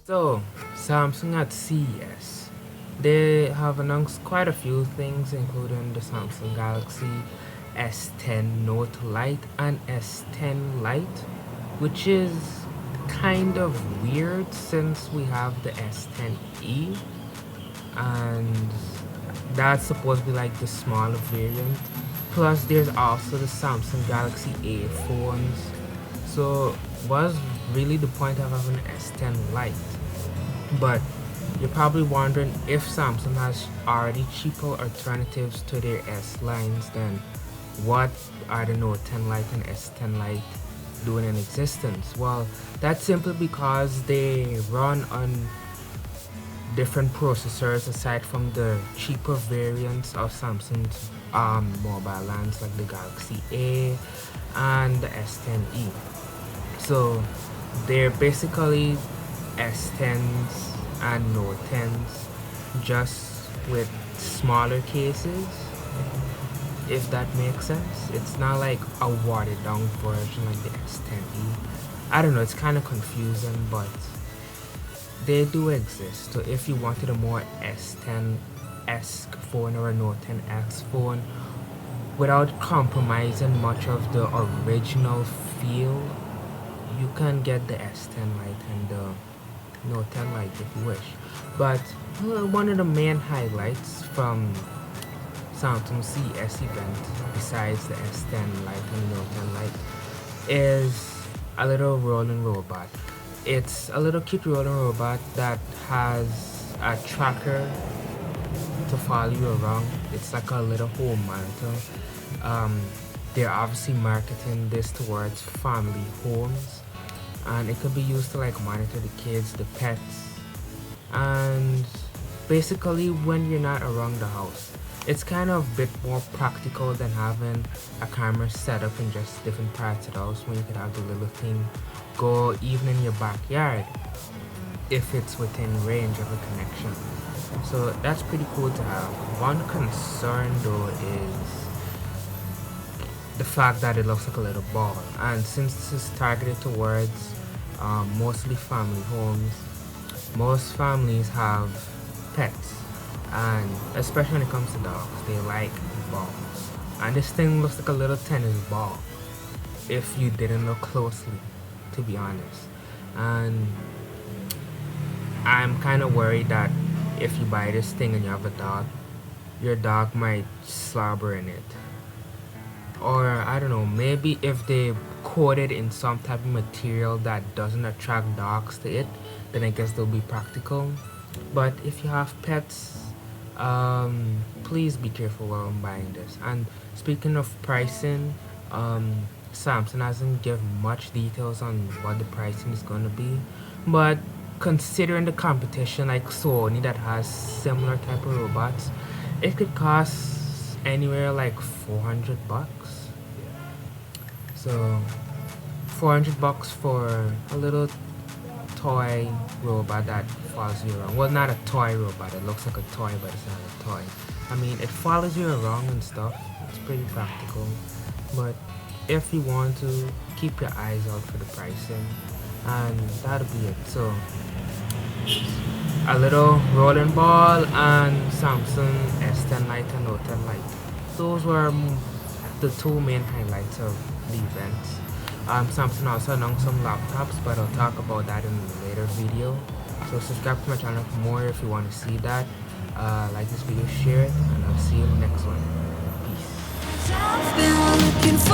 So, Samsung at CES. They have announced quite a few things, including the Samsung Galaxy S10 Note Lite and S10 Lite, which is kind of weird since we have the S10e, and that's supposed to be like the smaller variant. Plus, there's also the Samsung Galaxy A phones. So, what's really the point of having an S10 Lite? But you're probably wondering if Samsung has already cheaper alternatives to their S lines, then what are the Note 10 Lite and S10 Lite doing in existence? Well, that's simply because they run on different processors aside from the cheaper variants of Samsung's mobile lines like the Galaxy A and the S10e. So they're basically S10s and Note 10s just with smaller cases, if that makes sense. It's not like a watered down version like the S10e. I don't know, it's kind of confusing, but they do exist. So if you wanted a more S10-esque phone or a Note 10X phone without compromising much of the original feel, you can get the S10 Lite and the Note 10 Lite if you wish. But one of the main highlights from Samsung CES event, besides the S10 Lite and the Note 10 Lite, is a little rolling robot. It's a little cute rolling robot that has a tracker to follow you around. It's like a little home monitor. They're obviously marketing this towards family homes, and it could be used to like monitor the kids, the pets, and basically when you're not around the house. It's kind of a bit more practical than having a camera set up in just different parts of the house, when you could have the little thing go even in your backyard if it's within range of a connection. So that's pretty cool to have. One concern though is the fact that it looks like a little ball, and since this is targeted towards mostly family homes, most families have pets, and especially when it comes to dogs, they like balls. And this thing looks like a little tennis ball if you didn't look closely, to be honest. And I'm kind of worried that if you buy this thing and you have a dog, your dog might slobber in it. Or I don't know, maybe if they coat it in some type of material that doesn't attract dogs to it, then I guess they'll be practical. But if you have pets, please be careful while buying this. And speaking of pricing, Samsung hasn't given much details on what the pricing is going to be, but considering the competition like Sony that has similar type of robots, it could cost anywhere like 400 bucks. So 400 bucks for a little toy robot that follows you around. Well, not a toy robot, it looks like a toy but it's not a toy. I mean, it follows you around and stuff. It's pretty practical. But if you want to, keep your eyes out for the pricing, and that'll be it. So a little rolling ball and Samsung S10 Lite and Note 10 Lite. Those were the two main highlights of the events. Samsung also announced some laptops, but I'll talk about that in a later video. So subscribe to my channel for more if you want to see that. Like this video, share it, and I'll see you in the next one. Peace.